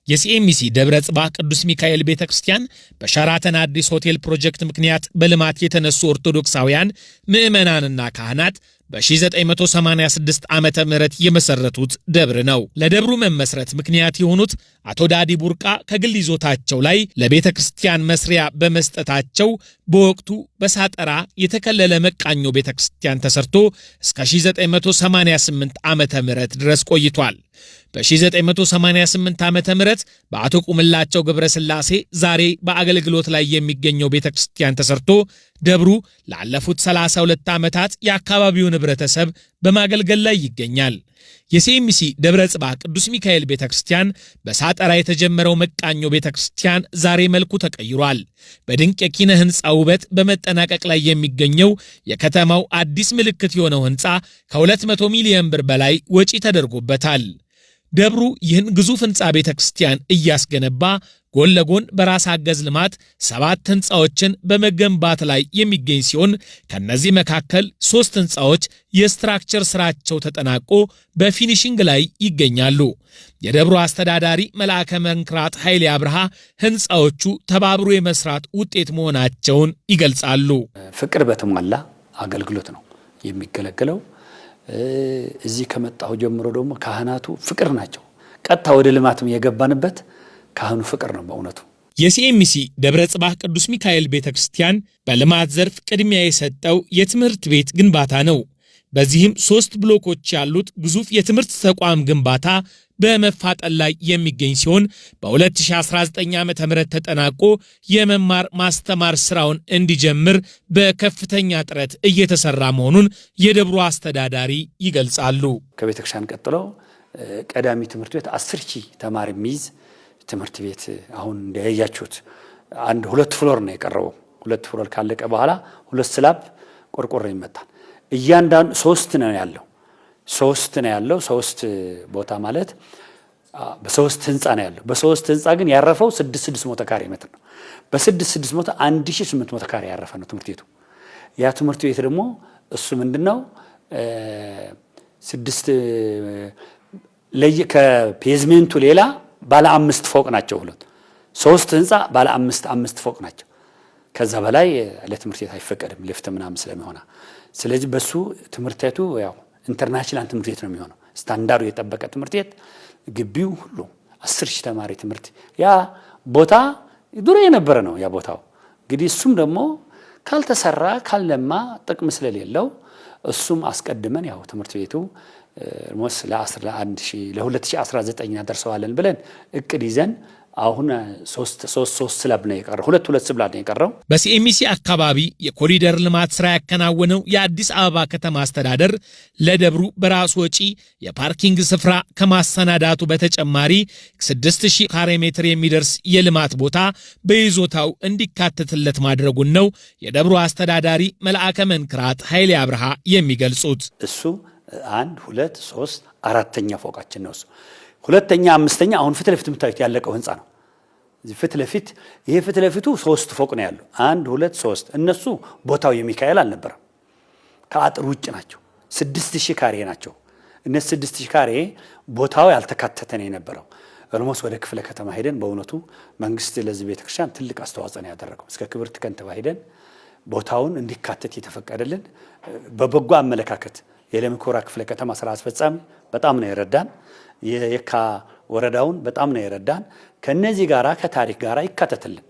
የሲኤምሲ ደብረ ጽባህ ቅዱስ ሚካኤል ቤተክርስቲያን በሸራተን አዲስ ሆቴል ፕሮጀክት ምክንያት በልማት የተነሱ ኦርቶዶክሳውያን ምዕመናንና ካህናት በ1986 ዓመተ ምህረት የመሰረቱት ደብር ነው። ለደብሩ መመስረት ምክንያት የሆኑት አቶ ዳዲ ቡርቃ ከግል ይዞታቸው ላይ ለቤተ ክርስቲያን መስሪያ በመስጠታቸው በወቅቱ በሳጠራ የተከለለ መቃኞ ቤተ ክርስቲያን ተሰርቶ እስከ 1988 ዓመተ ምህረት ድረስ ቆይቷል። በ1988 ዓመተ ምህረት በአቶ ቁምላቸው ገብረስላሴ ዛሬ በአገልግሎት ላይ የሚገኘው ቤተ ክርስቲያን ተሰርቶ ደብሩ ላለፉት 32 ዓመታት የአካባቢውን ህብረተሰብ በማገልገል ላይ ይገኛል። የሲኤምሲ ደብረ ጽባህ ቅዱስ ሚካኤል ቤተክርስቲያን በሳጠራ የተጀመረው መቃኞ ቤተክርስቲያን ዛሬ መልኩ ተቀይሯል። በድንቅ የኪነ ህንፃ ውበት በመጠናቀቅ ላይ የሚገኘው የከተማው አዲስ ምልክት የሆነው ህንፃ ከ200 ሚሊዮን ብር በላይ ወጪ ተደርጎበታል። ደብሩ ይህን ግዙፍ ህንፃ ቤተክርስቲያን እያስገነባ ጎን ለጎን በራስ አገዝ ልማት 7 ህንፃዎችን በመገንባት ላይ የሚገኝ ሲሆን ከነዚህ መካከል 3 ህንፃዎች የስትራክቸር ስራቸው ተጠናቆ በፊኒሺንግ ላይ ይገኛሉ። የደብሩ አስተዳዳሪ መልአከ መንክራት ኃይሌ አብርሃ ህንፃዎቹ ተባብሮ የመስራት ውጤት መሆናቸውን ይገልጻሉ። ፍቅር በተሟላ አገልግሎት ነው የሚገለገለው። እዚህ ከመጣው ጀምሮ ደግሞ ካህናቱ ፍቅር ናቸው። ቀጥታ ወደ ልማትም የገባንበት ካህኑ ፍቅር ነው በእውነቱ። የሲኤምሲ ደብረ ጽባህ ቅዱስ ሚካኤል ቤተክርስቲያን በልማት ዘርፍ ቅድሚያ የሰጠው የትምህርት ቤት ግንባታ ነው። በዚህም 3 ብሎኮች ያሉት ግዙፍ የትምህርት ተቋም ግንባታ በመፋጠን ላይ የሚገኝ ሲሆን በ2019 ዓ.ም ተጠናቆ የመማር ማስተማር ስራውን እንዲጀምር በከፍተኛ ጥረት እየተሰራ መሆኑን የደብሩ አስተዳዳሪ ይገልጻሉ። ከቤተክርስቲያን ቀጥሎ ቀዳሚ ትምህርት ቤት 10,000 ተማሪ የሚይዝ ትምህርት ቤት አሁን እንደያያችሁት 2 ፍሎር ነው የቀረው። 2 ፍሎር ካለቀ በኋላ 2 ስላብ ቆርቆሮ ይመጣል። እያንዳንዱ 3 ነው ያለው። 3 ቦታ ማለት በ3 ህንፃ ነው ያለው። በ3 ህንፃ ግን ያረፈው 600 ካሬ ሜትር ነው። በ600 1800 ካሬ ያረፈ ነው ትምህርት ቤቱ። ያ ትምህርት ቤት ደግሞ እሱ ምንድነው 6 ከፔዝሜንቱ ሌላ ባለ 5 ፎቅ ናቸው። 3 ህንፃ ባለ 5 ፎቅ ናቸው። ከዛ በላይ ለትምህርት ቤት አይፈቀድም ሊፍት ምናምን ስለሚሆን። ስለዚህ በሱ ትምህርት ቤቱ ያው ኢንተርናሽናል ትምህርት ቤት ነው የሚሆነው። ስታንዳርዱ የጠበቀ ትምህርት ቤት ግቢው ሁሉ 10,000 ተማሪ ትምህርት ያ ቦታ ድሮ የነበረ ነው ያ ቦታው። እንግዲህ እሱም ደግሞ ካልተሰራ ካልለማ ጥቅም ስለሌለው እሱም አስቀድመን ያው ትምህርት ቤቱ ሞስ ለ2019 እናደርሰዋለን ብለን እቅድ ይዘን አሁን 3 ስላብ ነው የቀረው። 2 ስላብ ነው የቀረው። በሲኤምሲ አካባቢ የኮሪደር ልማት ስራ ያከናወነው የአዲስ አበባ ከተማ አስተዳደር ለደብሩ በራሱ ወጪ የፓርኪንግ ስፍራ ከማሰናዳቱ በተጨማሪ 6000 ካሬ ሜትር የሚደርስ የልማት ቦታ በይዞታው እንዲካተትለት ማድረጉን ነው የደብሩ አስተዳዳሪ መልአከ መንክራት ኃይሌ አብርሃ የሚገልጹት። እሱ 1 2 3 4ኛ ፎቃችን ነው እሱ። 2ኛ 5ኛ አሁን ፊት ለፊት የምታዩት ያለቀው ህንፃ ነው። ፊት ለፊት ይሄ ፊት ለፊቱ 3 ፎቅ ነው ያለው። 1 2 3 እነሱ ቦታው የሚካኤል አልነበረም። ከአጥር ውጭ ናቸው። 6000 ካሬ ናቸው። እነዚህ 6000 ካሬ ቦታው ያልተካተተ ነው የነበረው። ኦልሞስት ወደ ክፍለ ከተማ ሄደን በእውነቱ መንግስት ለዚህ ቤተክርስቲያን ትልቅ አስተዋጽኦ ነው ያደረገው። እስከ ክብርት ከንቲባ ሄደን ቦታውን እንዲካተት የተፈቀደልን በበጎ አመለካከት የለምኮራ ክፍለ ከተማ ስራ አስፈጻሚ በጣም ነው የረዳን። የካ ወረዳውን በጣም ነው የረዳን። ከነዚህ ጋራ ከታሪክ ጋራ ይካተትልን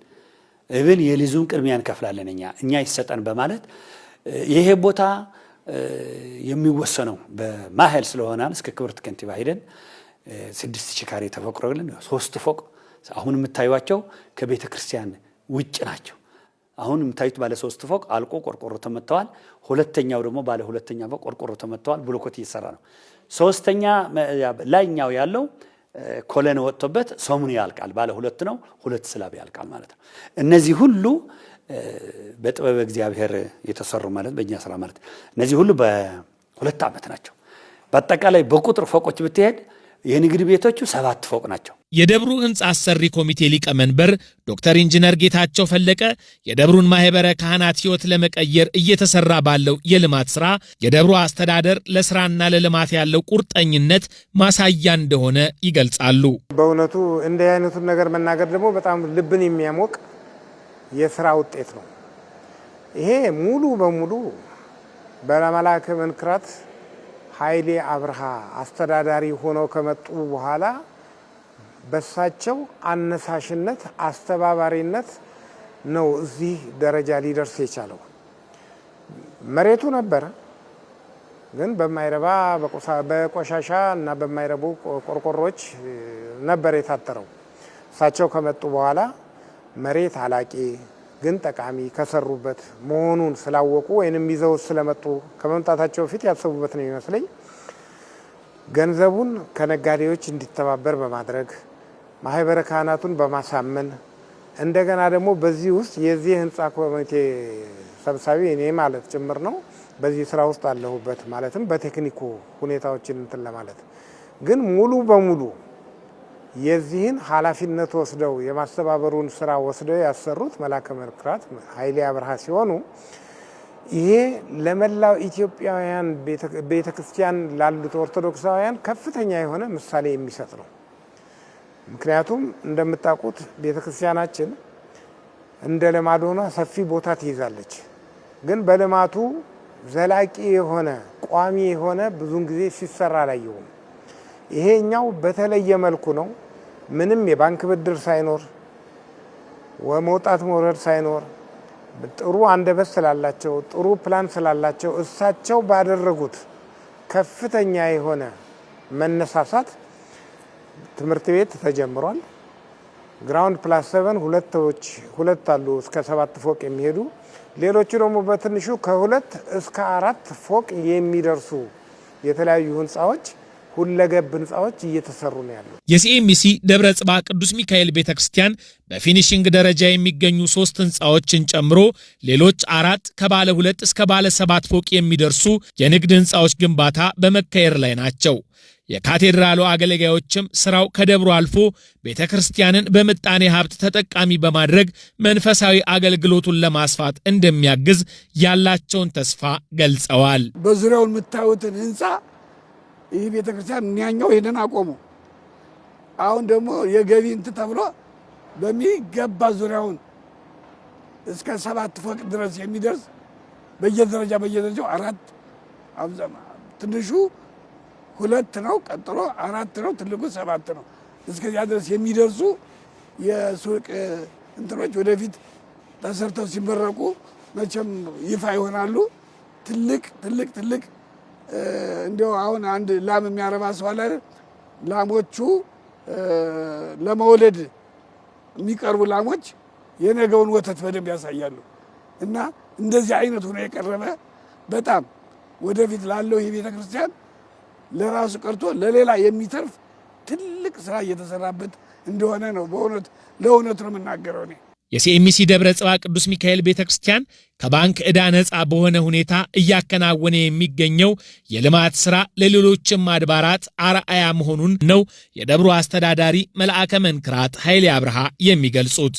እብን የሊዙን ቅድሚያ እንከፍላለን እኛ ይሰጠን በማለት ይሄ ቦታ የሚወሰነው በማህል ስለሆነ እስከ ክብርት ከንቲባ ሄደን 6000 ካሬ ተፈቅዶልን 3 ፎቅ አሁን የምታዩዋቸው ከቤተ ክርስቲያን ውጭ ናቸው። አሁን የምታዩት ባለ 3 ፎቅ አልቆ ቆርቆሮ ተመተዋል። 2ኛው ደግሞ ባለ 2ኛ ፎቅ ቆርቆሮ ተመተዋል። ብሎኮት እየሰራ ነው። 3ኛ ላይኛው ያለው ኮለን ወጥቶበት ሰሙን ያልቃል። ባለ 2 ነው። 2 ስላብ ያልቃል ማለት ነው። እነዚህ ሁሉ በጥበብ እግዚአብሔር የተሰሩ ማለት በእኛ ስራ ማለት እነዚህ ሁሉ በ2 ዓመት ናቸው። በአጠቃላይ በቁጥር ፎቆች ብትሄድ የንግድ ቤቶቹ 7 ፎቅ ናቸው። የደብሩ ህንጻ አሰሪ ኮሚቴ ሊቀመንበር ዶክተር ኢንጂነር ጌታቸው ፈለቀ የደብሩን ማህበረ ካህናት ህይወት ለመቀየር እየተሰራ ባለው የልማት ስራ የደብሩ አስተዳደር ለስራና ለልማት ያለው ቁርጠኝነት ማሳያ እንደሆነ ይገልጻሉ። በእውነቱ እንዲህ አይነቱን ነገር መናገር ደግሞ በጣም ልብን የሚያሞቅ የስራ ውጤት ነው። ይሄ ሙሉ በሙሉ በመላከ መንክራት ኃይሌ አብርሃ አስተዳዳሪ ሆነው ከመጡ በኋላ በሳቸው አነሳሽነት አስተባባሪነት ነው እዚህ ደረጃ ሊደርስ የቻለው። መሬቱ ነበረ፣ ግን በማይረባ በቆሻሻ እና በማይረቡ ቆርቆሮች ነበር የታጠረው። እሳቸው ከመጡ በኋላ መሬት አላቂ ግን ጠቃሚ ከሰሩበት መሆኑን ስላወቁ ወይንም ይዘው ስለመጡ ከመምጣታቸው በፊት ያሰቡበት ነው የሚመስለኝ። ገንዘቡን ከነጋዴዎች እንዲተባበር በማድረግ ማህበረ ካህናቱን በማሳመን እንደገና ደግሞ በዚህ ውስጥ የዚህ ህንጻ ኮሚቴ ሰብሳቢ እኔ ማለት ጭምር ነው። በዚህ ስራ ውስጥ አለሁበት ማለትም በቴክኒኩ ሁኔታዎችን እንትን ለማለት ግን ሙሉ በሙሉ የዚህን ኃላፊነት ወስደው የማስተባበሩን ስራ ወስደው ያሰሩት መላከ መንክራት ኃይሌ አብርሃ ሲሆኑ ይሄ ለመላው ኢትዮጵያውያን ቤተክርስቲያን ላሉት ኦርቶዶክሳውያን ከፍተኛ የሆነ ምሳሌ የሚሰጥ ነው። ምክንያቱም እንደምታውቁት ቤተክርስቲያናችን እንደ ልማድ ሆና ሰፊ ቦታ ትይዛለች። ግን በልማቱ ዘላቂ የሆነ ቋሚ የሆነ ብዙን ጊዜ ሲሰራ አላየሁም። ይሄኛው በተለየ መልኩ ነው። ምንም የባንክ ብድር ሳይኖር ወመውጣት መውረድ ሳይኖር ጥሩ አንደበት ስላላቸው ጥሩ ፕላን ስላላቸው እሳቸው ባደረጉት ከፍተኛ የሆነ መነሳሳት ትምህርት ቤት ተጀምሯል። ግራውንድ ፕላስ 7 ሁለት አሉ እስከ 7 ፎቅ የሚሄዱ ሌሎቹ ደግሞ በትንሹ ከ2 እስከ 4 ፎቅ የሚደርሱ የተለያዩ ህንጻዎች ሁለገብ ህንጻዎች እየተሰሩ ነው ያሉት። የሲኤምሲ ደብረ ጽባ ቅዱስ ሚካኤል ቤተክርስቲያን በፊኒሺንግ ደረጃ የሚገኙ 3 ህንጻዎችን ጨምሮ ሌሎች 4 ከባለ 2 እስከ ባለ 7 ፎቅ የሚደርሱ የንግድ ህንጻዎች ግንባታ በመካሄድ ላይ ናቸው። የካቴድራሉ አገልጋዮችም ስራው ከደብሩ አልፎ ቤተክርስቲያንን በምጣኔ ሀብት ተጠቃሚ በማድረግ መንፈሳዊ አገልግሎቱን ለማስፋት እንደሚያግዝ ያላቸውን ተስፋ ገልጸዋል። በዙሪያው የምታዩትን ህንጻ ይህ ቤተክርስቲያን እኛኛው ሄደን አቆሙ። አሁን ደግሞ የገቢ እንትን ተብሎ በሚገባ ዙሪያውን እስከ 7 ፎቅ ድረስ የሚደርስ በየደረጃው 4 ትንሹ 2 ነው፣ ቀጥሎ 4 ነው፣ ትልቁ 7 ነው። እስከዚያ ድረስ የሚደርሱ የሱቅ እንትኖች ወደፊት ተሰርተው ሲመረቁ መቼም ይፋ ይሆናሉ። ትልቅ እንዲያው አሁን አንድ ላም የሚያረባ ሰው አለ። ላሞቹ ለመውለድ የሚቀርቡ ላሞች የነገውን ወተት በደንብ ያሳያሉ። እና እንደዚህ አይነት ሆኖ የቀረበ በጣም ወደፊት ላለው ይህ ቤተክርስቲያን ለራሱ ቀርቶ ለሌላ የሚተርፍ ትልቅ ስራ እየተሰራበት እንደሆነ ነው። ለእውነት ነው የምናገረው እኔ። የሲኤምሲ ደብረ ጽባ ቅዱስ ሚካኤል ቤተክርስቲያን ከባንክ ዕዳ ነፃ በሆነ ሁኔታ እያከናወነ የሚገኘው የልማት ስራ ለሌሎችም አድባራት አርአያ መሆኑን ነው የደብሩ አስተዳዳሪ መልአከ መንክራት ኃይሌ አብርሃ የሚገልጹት።